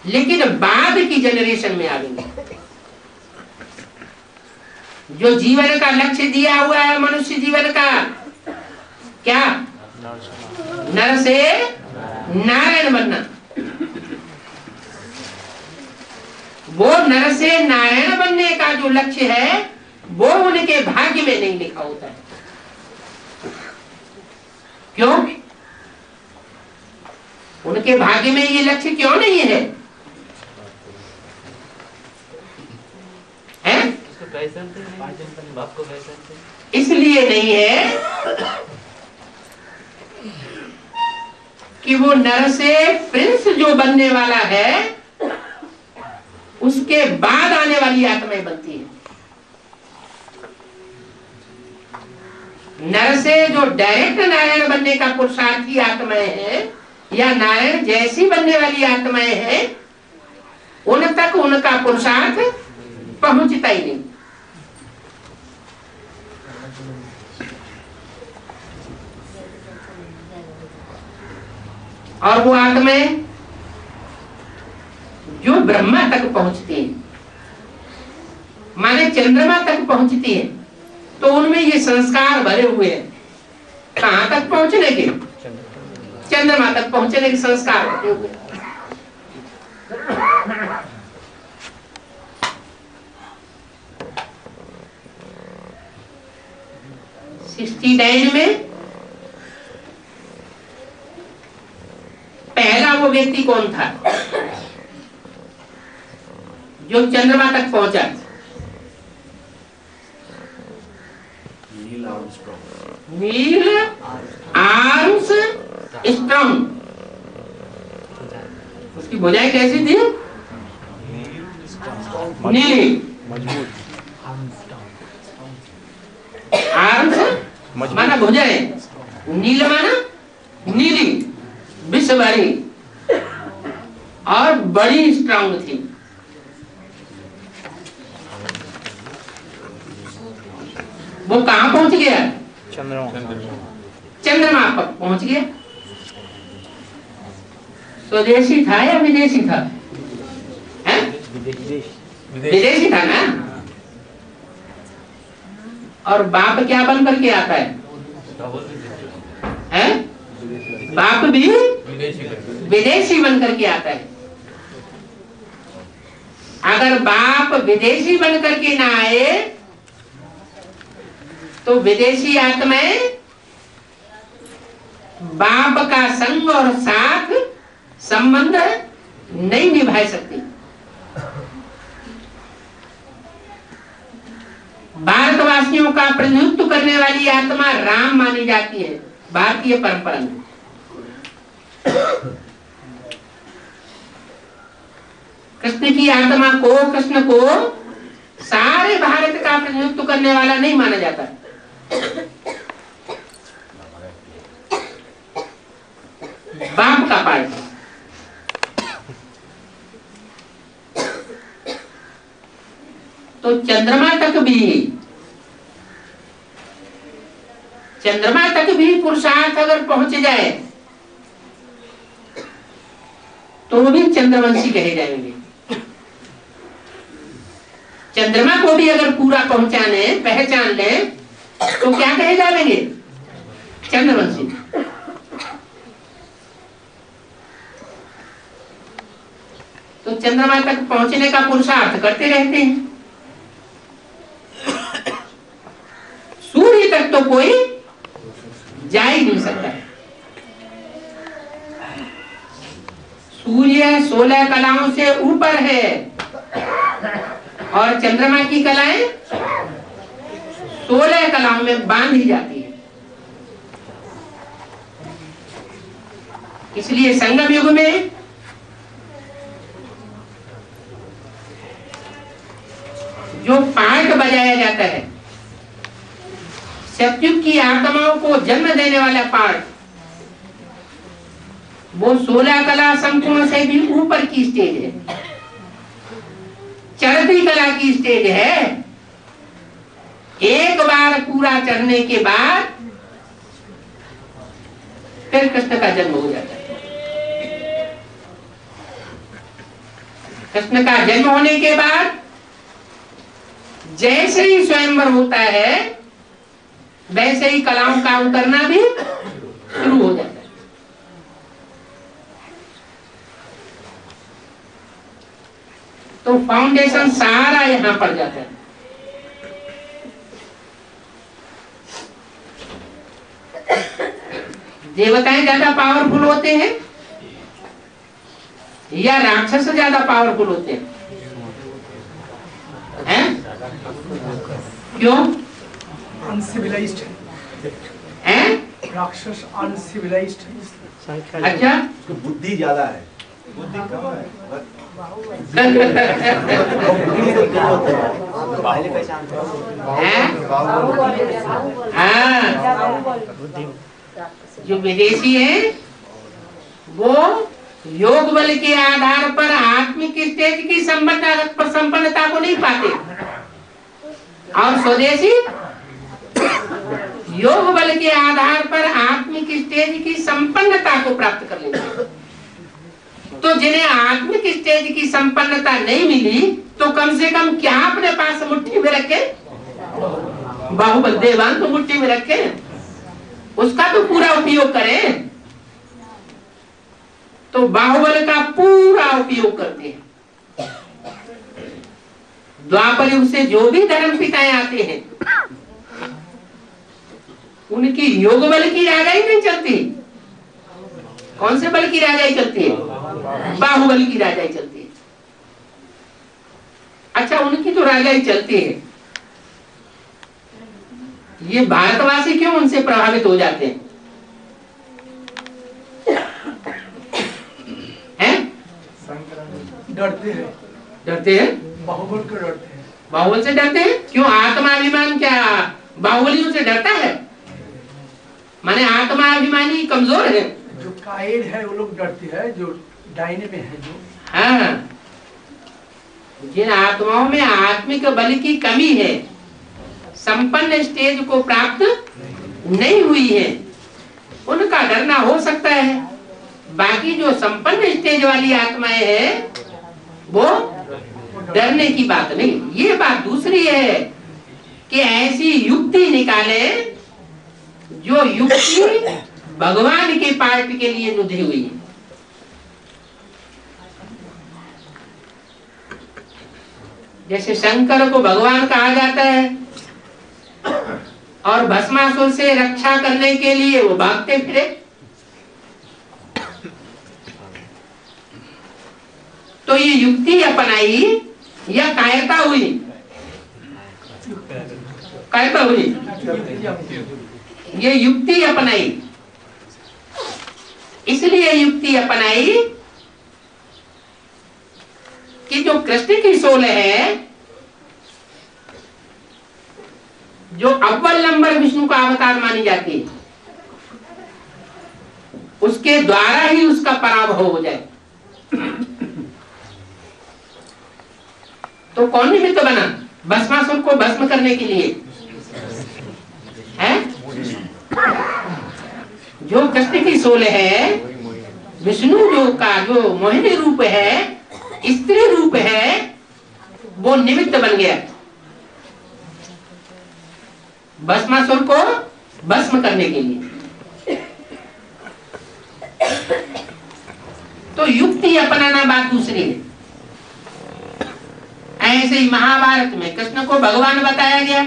लेकिन बाद की जनरेशन में आवेंगे। जो जीवन का लक्ष्य दिया हुआ है मनुष्य जीवन का, क्या? नर से नारायण बनना। वो नर से नारायण बनने का जो लक्ष्य है, वो उनके भाग्य में नहीं लिखा होता है। क्यों? उनके भाग्य में ये लक्ष्य क्यों नहीं है? इसलिए नहीं है कि वो नर से प्रिंस जो बनने वाला है, उसके बाद आने वाली आत्माएं बनती है। नर से जो डायरेक्ट नारायण बनने का पुरुषार्थी आत्माएं हैं या नारायण जैसी बनने वाली आत्माएं हैं, उन तक उनका पुरुषार्थ पहुंचता ही नहीं। और वो आत्माएं जो ब्रह्मा तक पहुंचती हैं, माने चंद्रमा तक पहुंचती है, तो उनमें ये संस्कार भरे हुए हैं। कहां तक पहुंचने के? चंद्रमा तक पहुंचने के संस्कार होते हुए। में पहला वो व्यक्ति कौन था जो चंद्रमा तक पहुंचा? Neil Armstrong. उसकी भुजाएं कैसी थी? नीली। आर्म्स माना भुजाएं, नील माना नीली, विश्व भरी और बड़ी स्ट्रांग थी। वो कहां पहुंच गया? चंद्रमा पर पहुंच गया। स्वदेशी था या विदेशी था? विदेशी था ना। और बाप क्या बन करके आता है? बाप भी विदेशी बन करके आता है। अगर बाप विदेशी बन करके ना आए तो विदेशी आत्माएं बाप का संग और साथ संबंध नहीं निभा सकती। भारतवासियों का प्रतिनिधित्व करने वाली आत्मा राम मानी जाती है भारतीय परंपरा में। कृष्ण की आत्मा को, कृष्ण को सारे भारत का प्रतिनिधित्व करने वाला नहीं माना जाता। बाप का पार्ट। तो चंद्रमा तक भी पुरुषार्थ अगर पहुंच जाए तो वो भी चंद्रवंशी कहे जाएंगे। चंद्रमा को भी अगर पूरा पहुंचाने पहचान ले तो क्या कहे जाएंगे? चंद्रवंशी। तो चंद्रमा तक पहुंचने का पुरुषार्थ करते रहते हैं। सूर्य तक तो कोई जा ही नहीं सकता। सूर्य 16 कलाओं से ऊपर है और चंद्रमा की कलाएं 16 कलाओं में बांधी जाती है। इसलिए संगम युग में जो पार्ट बजाया जाता है, सतयुग की आत्माओं को जन्म देने वाला पार्ट, वो 16 कला संपूर्ण से भी ऊपर की स्टेज है, चढ़ती कला की स्टेज है। एक बार पूरा चढ़ने के बाद फिर कृष्ण का जन्म हो जाता है। कृष्ण का जन्म होने के बाद जैसे ही स्वयंवर होता है वैसे ही कलाओं का उतरना भी शुरू हो जाता है। तो फाउंडेशन सारा यहां पड़ जाता है। देवताएं ज्यादा पावरफुल होते हैं या राक्षस ज्यादा पावरफुल होते हैं? क्यों? अनसिविलाइज्ड है राक्षस, अनसिविलाइज्ड। अच्छा, बुद्धि ज्यादा है। बुद्धि कम है। जो विदेशी है वो योग बल के आधार पर आत्मिक स्टेज की संपन्नता को नहीं पाते और स्वदेशी योग बल के आधार पर आत्मिक स्टेज की संपन्नता को प्राप्त कर लेते हैं। तो जिन्हें आत्मिक स्टेज की संपन्नता नहीं मिली तो कम से कम क्या अपने पास मुट्ठी में रखे? बाहुबल देवान तो मुट्ठी में रखे, उसका तो पूरा उपयोग करें। तो बाहुबल का पूरा उपयोग करते हैं। द्वापर युग से जो भी धर्म पिताएं आते हैं उनकी योग बल की राजाई नहीं चलती। कौन से बल की राजाई चलती है? बाहुबल की राजाई चलती है। अच्छा, उनकी तो राजाई चलती है, ये भारतवासी क्यों उनसे प्रभावित हो जाते हैं? डरते हैं। डरते हैं? बाहुबल को डरते हैं। बाहुबल से डरते हैं? क्यों? आत्माभिमान क्या बाहुबलियों से डरता है? माने आत्माभिमानी कमजोर है। जो कायर है वो लोग डरते हैं, जो डायने में है जो। हाँ, जिन आत्माओं में आत्मिक बल की कमी है, संपन्न स्टेज को प्राप्त नहीं हुई है, उनका डरना हो सकता है। बाकी जो संपन्न स्टेज वाली आत्माएं हैं वो डरने की बात नहीं। ये बात दूसरी है कि ऐसी युक्ति निकाले जो युक्ति भगवान के पार्ट के लिए नुधी हुई है। जैसे शंकर को भगवान कहा जाता है और भस्मासुर से रक्षा करने के लिए वो भागते फिरे, तो ये युक्ति अपनाई या कायरता हुई? कायरता हुई। ये युक्ति अपनाई, इसलिए युक्ति अपनाई कि जो कृष्ण की सोल है, जो अव्वल नंबर विष्णु का अवतार मानी जाती है, उसके द्वारा ही उसका पराभव हो जाए। तो कौन निमित्त बना? भस्मासुर को भस्म करने के लिए है। जो कृष्ण की सोल है, विष्णु जो का जो मोहिनी रूप है, स्त्री रूप है, वो निमित्त बन गया भस्मासुर को भस्म करने के लिए। तो युक्ति अपनाना बात दूसरी है। ऐसे ही महाभारत में कृष्ण को भगवान बताया गया।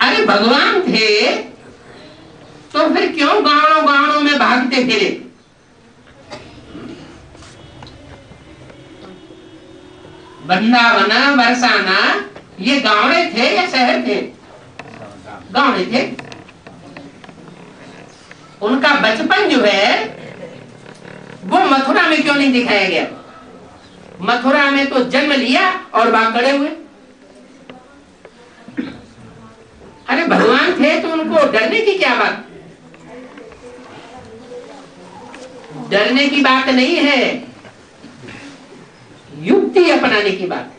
अरे भगवान थे तो फिर क्यों गांवों गांवों में भागते फिरे? वृंदावन बरसाना ये गांवड़े थे या शहर थे? गांवड़े थे। उनका बचपन जो है वो मथुरा में क्यों नहीं दिखाया गया? मथुरा में तो जन्म लिया और भाग खड़े हुए। अरे भगवान थे तो उनको डरने की क्या बात? डरने की बात नहीं है, युक्ति अपनाने की बात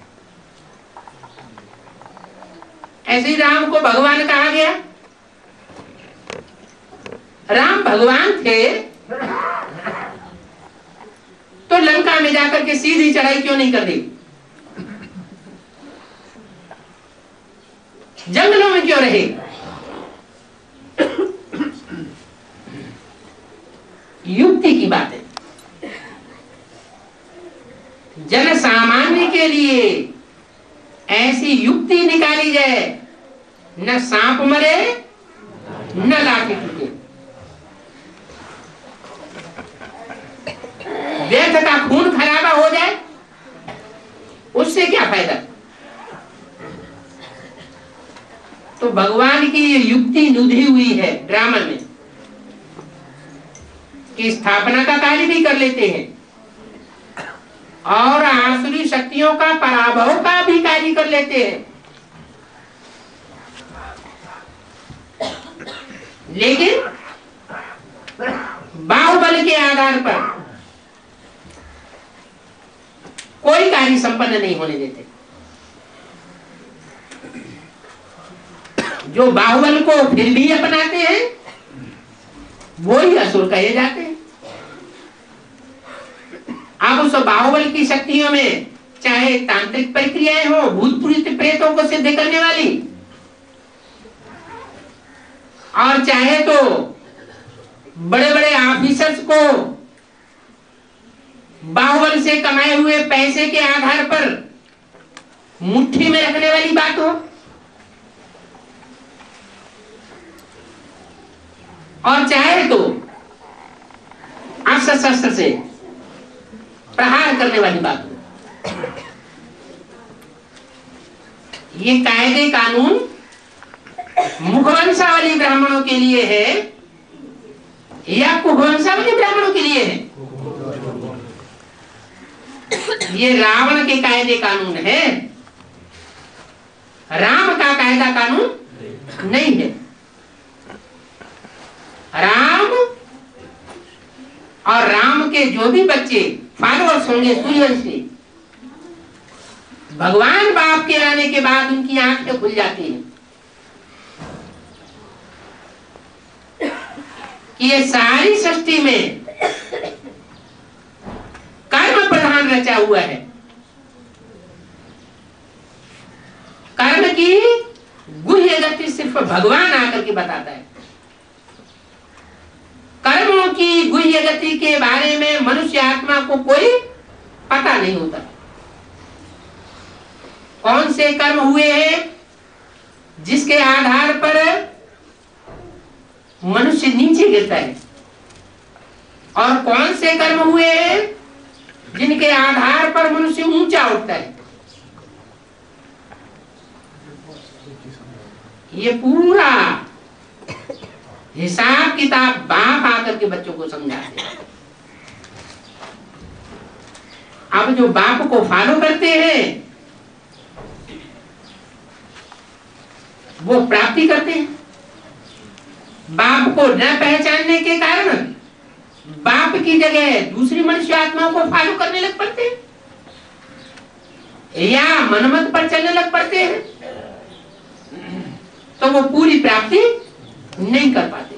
है। ऐसे ही राम को भगवान कहा गया। राम भगवान थे तो लंका में जाकर के सीधी चढ़ाई क्यों नहीं कर दी? जंगलों में क्यों रहे? युक्ति की बात है। जन सामान्य के लिए ऐसी युक्ति निकाली जाए, न सांप मरे न लाठी टूटे। व्यर्थ का खून खराबा हो जाए उससे क्या फायदा? तो भगवान की ये युक्ति नुधी हुई है ड्रामा में कि स्थापना का कार्य भी कर लेते हैं और आसुरी शक्तियों का पराभव का भी कार्य कर लेते हैं। लेकिन बाहुबल के आधार पर कोई कार्य संपन्न नहीं होने देते। जो बाहुबल को फिर भी अपनाते हैं वो ही असुर कहे जाते हैं। अब उस बाहुबल की शक्तियों में चाहे तांत्रिक प्रक्रियाएं हो, भूत प्रेतों को सिद्ध करने वाली, और चाहे तो बड़े बड़े ऑफिसर्स को बाहुबल से कमाए हुए पैसे के आधार पर मुट्ठी में रखने वाली बात हो, और चाहे तो अस्त्र शस्त्र से प्रहार करने वाली बात हो। ये कायदे कानून मुखवंशावली ब्राह्मणों के लिए है या कुवंशावली ब्राह्मणों के लिए है? ये रावण के कायदे कानून है, राम का कायदा कानून नहीं है। राम और राम के जो भी बच्चे फॉलोअर्स होंगे सूर्यवंशी, भगवान बाप के आने के बाद उनकी आंखें खुल जाती हैं कि ये सारी सृष्टि में कर्म प्रधान रचा हुआ है। कर्म की गुह्य गति सिर्फ भगवान आकर के बताता है। कर्मों की गुह्य गति के बारे में मनुष्य आत्मा को कोई पता नहीं होता। कौन से कर्म हुए हैं जिसके आधार पर मनुष्य नीचे गिरता है, और कौन से कर्म हुए हैं जिनके आधार पर मनुष्य ऊंचा उठता है। ये पूरा हिसाब किताब बाप आकर के बच्चों को समझाते हैं। अब जो बाप को फॉलो करते हैं वो प्राप्ति करते हैं। बाप को न पहचानने के कारण बाप की जगह दूसरी मनुष्य आत्माओं को फॉलो करने लग पड़ते हैं या मनमत पर चलने लग पड़ते हैं, तो वो पूरी प्राप्ति नहीं कर पाते।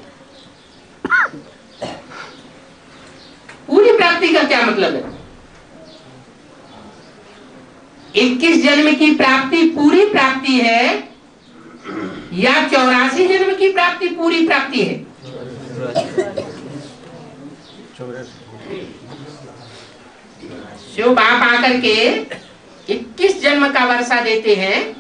पूरी प्राप्ति का क्या मतलब है? 21 जन्म की प्राप्ति पूरी प्राप्ति है या 84 जन्म की प्राप्ति पूरी प्राप्ति है? शिव बाप आकर के 21 जन्म का वर्षा देते हैं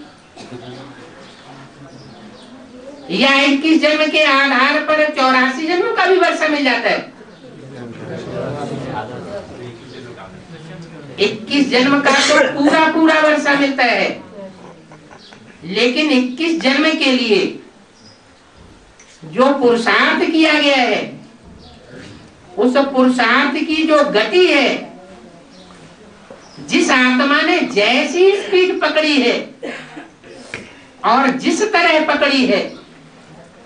या 21 जन्म के आधार पर 84 जन्मों का भी वर्षा मिल जाता है? 21 जन्म का तो पूरा पूरा वर्षा मिलता है, लेकिन 21 जन्म के लिए जो पुरुषार्थ किया गया है, उस पुरुषार्थ की जो गति है, जिस आत्मा ने जैसी स्पीड पकड़ी है और जिस तरह पकड़ी है,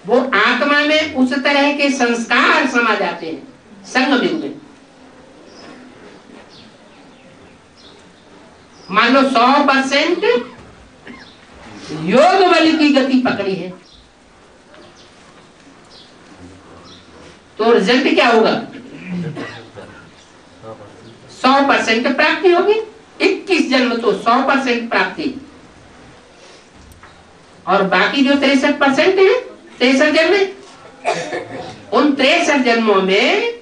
वो आत्मा में उस तरह के संस्कार समा जाते हैं संगम युग में। मान लो 100% योग बल की गति पकड़ी है, तो रिजल्ट क्या होगा? 100% प्राप्ति होगी। 21 जन्म तो 100% प्राप्ति, और बाकी जो 63% है, 63 जन्म, उन 63 जन्मों में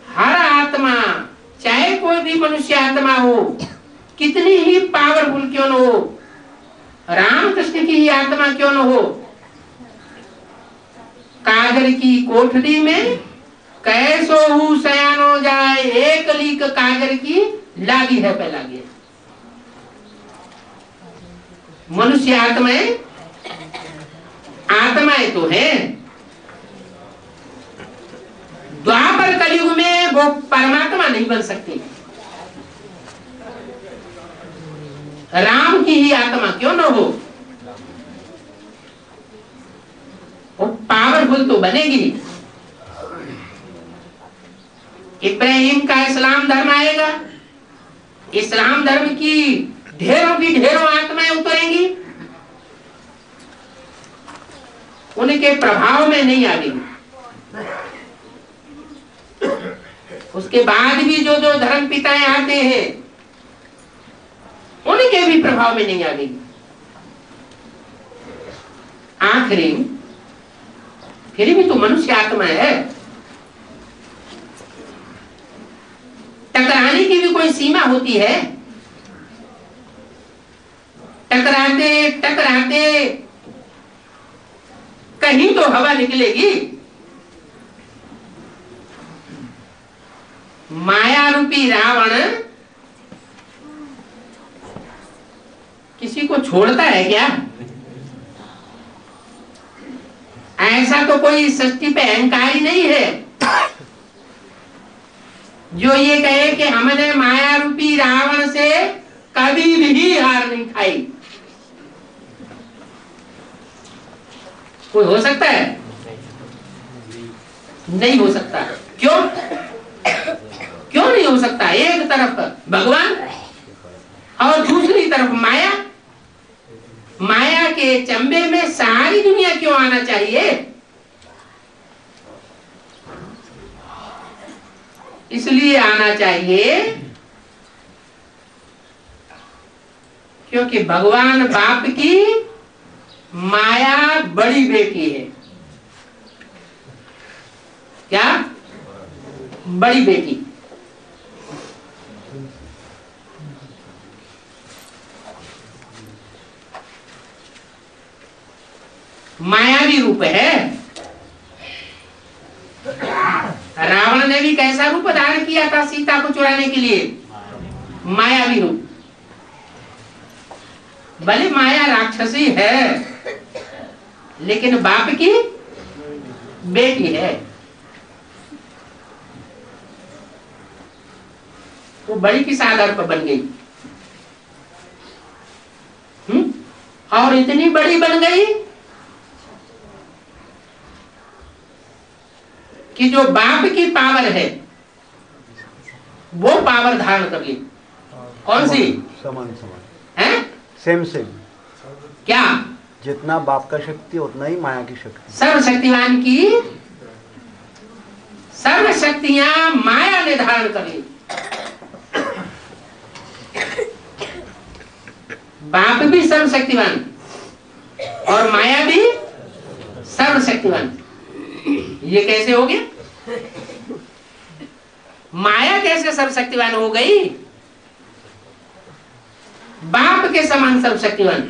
हर आत्मा, चाहे कोई भी मनुष्य आत्मा हो, कितनी ही पावरफुल क्यों न हो, रामकृष्ण की ही आत्मा क्यों न हो, कागर की कोठरी में कैसो हूँ सयानो जाए, एक लीक कागर की लागी है पे लागी है। मनुष्य आत्माएं तो है, द्वापर कलयुग में वो परमात्मा नहीं बन सकती। राम की ही आत्मा क्यों न हो, वो पावरफुल तो बनेगी। इब्राहिम का इस्लाम धर्म आएगा, इस्लाम धर्म की ढेरों आत्माएं उतरेंगी, उनके प्रभाव में नहीं आएगी। उसके बाद भी जो जो धर्म पिताएं आते हैं, उनके भी प्रभाव में नहीं आएगी। आखिरी फिर भी तो मनुष्य आत्मा है, पानी की भी कोई सीमा होती है। टकराते टकराते कहीं तो हवा निकलेगी। माया रूपी रावण किसी को छोड़ता है क्या? ऐसा तो कोई सृष्टि पे अहंकारी नहीं है जो ये कहे कि हमने माया रूपी रावण से कभी भी हार नहीं खाई। कोई हो सकता है? नहीं हो सकता। क्यों? क्यों नहीं हो सकता? एक तरफ भगवान और दूसरी तरफ माया। माया के चंबे में सारी दुनिया क्यों आना चाहिए? इसलिए आना चाहिए क्योंकि भगवान बाप की माया बड़ी बेटी है। क्या? बड़ी बेटी। मायावी रूप है। रावण ने भी कैसा रूप धारण किया था सीता को चुराने के लिए? मायावी रूप। भले माया राक्षसी है लेकिन बाप की बेटी है। वो बड़ी किस आधार पर बन गई? और इतनी बड़ी बन गई कि जो बाप की पावर है वो पावर धारण कर ली। कौन सी? समान समान है? Same same. क्या? जितना बाप का शक्ति उतना ही माया की शक्ति। सर्वशक्तिवान की सर्व शक्तियां माया ने धारण कर ली। बाप भी सर्वशक्तिवान और माया भी सर्वशक्तिवान। ये कैसे हो गया? माया कैसे सर्वशक्तिवान हो गई? बाप के समान सर्वशक्तिवान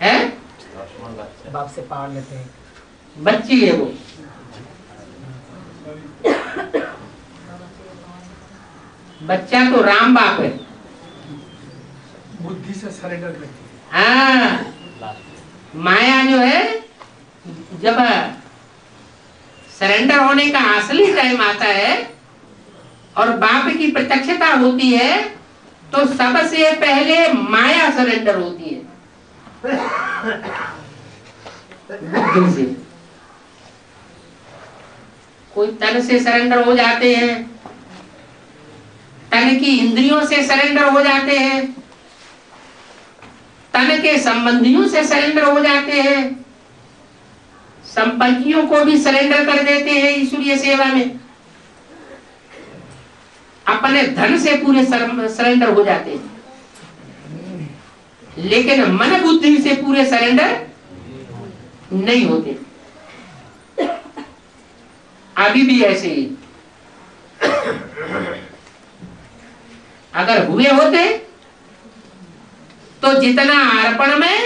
है। बाप से पावर लेते हैं। बच्ची है वो। बच्चा तो राम बाप है। बुद्धि से सरेंडर करती है। हाँ, माया जो है जब सरेंडर होने का असली टाइम आता है और बाप की प्रत्यक्षता होती है तो सबसे पहले माया सरेंडर होती है बुद्धि से। कोई तन से सरेंडर हो जाते हैं, तन की इंद्रियों से सरेंडर हो जाते हैं, तन के संबंधियों से सरेंडर हो जाते हैं, संपर्कियों को भी सरेंडर कर देते हैं ईश्वरीय सेवा में, अपने धन से पूरे सरेंडर हो जाते हैं, लेकिन मन बुद्धि से पूरे सरेंडर नहीं होते। अभी भी ऐसे ही। अगर हुए होते तो जितना अर्पण में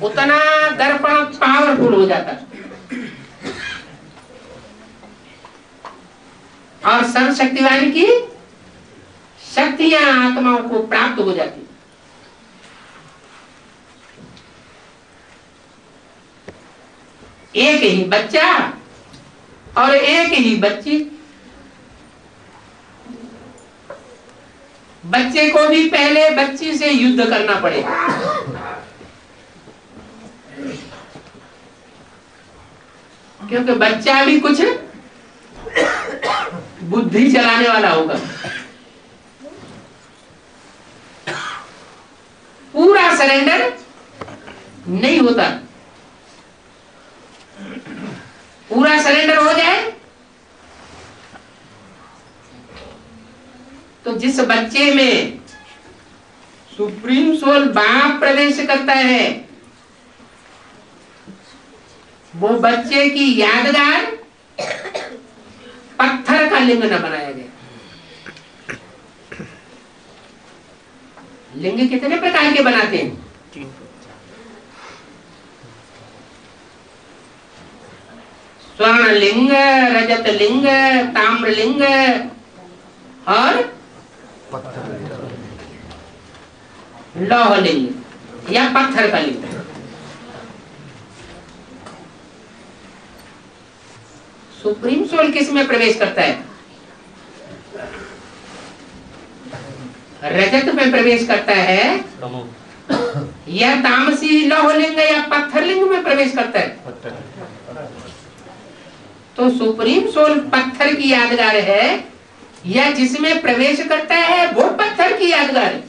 उतना दर्पण पावरफुल हो जाता और सर्वशक्तिवान की शक्तियां आत्माओं को प्राप्त हो जाती। एक ही बच्चा और एक ही बच्ची। बच्चे को भी पहले बच्ची से युद्ध करना पड़ेगा। क्योंकि बच्चा भी कुछ बुद्धि चलाने वाला होगा। पूरा सरेंडर नहीं होता। पूरा सरेंडर हो जाए तो जिस बच्चे में सुप्रीम सोल बाप प्रवेश करता है वो बच्चे की यादगार पत्थर का लिंग न बनाया गया। लिंग कितने प्रकार के बनाते हैं? स्वर्ण लिंग, रजत लिंग, ताम्र लिंग और लौह लिंग या पत्थर का लिंग। सुप्रीम सोल किस में प्रवेश करता है? रजत में प्रवेश करता है या तामसी लौह लिंग या पत्थर लिंग में प्रवेश करता है? तो सुप्रीम सोल पत्थर की यादगार है या जिसमें प्रवेश करता है वो पत्थर की यादगार है?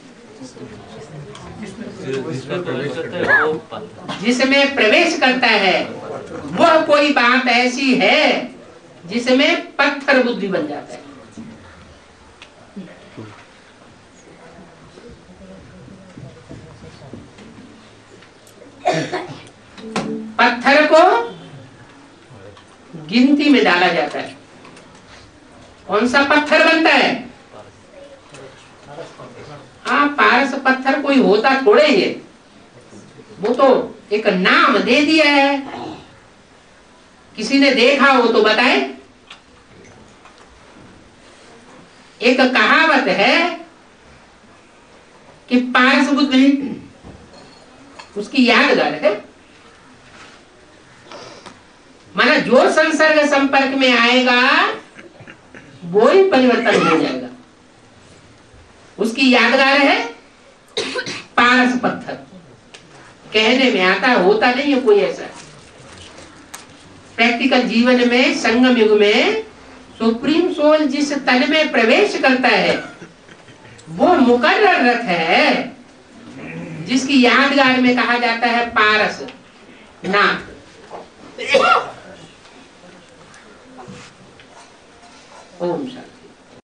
जिसमें प्रवेश करता है वह कोई बात ऐसी है जिसमें पत्थर बुद्धि बन जाता है। पत्थर को गिनती में डाला जाता है। कौन सा पत्थर बनता है? हाँ, पारस पत्थर कोई होता थोड़े ही है, वो तो एक नाम दे दिया है। किसी ने देखा हो तो बताए। एक कहावत है कि पारस बुद्धि उसकी यादगार है। माना जो संसर्ग संपर्क में आएगा वो ही परिवर्तन हो जाएगा। उसकी यादगार है पारस पत्थर। कहने में आता, होता नहीं है कोई ऐसा। प्रैक्टिकल जीवन में, संगम युग में सुप्रीम सोल जिस तन में प्रवेश करता है वो मुकर्रर रथ है, जिसकी यादगार में कहा जाता है पारस नाथ। ओम शांति।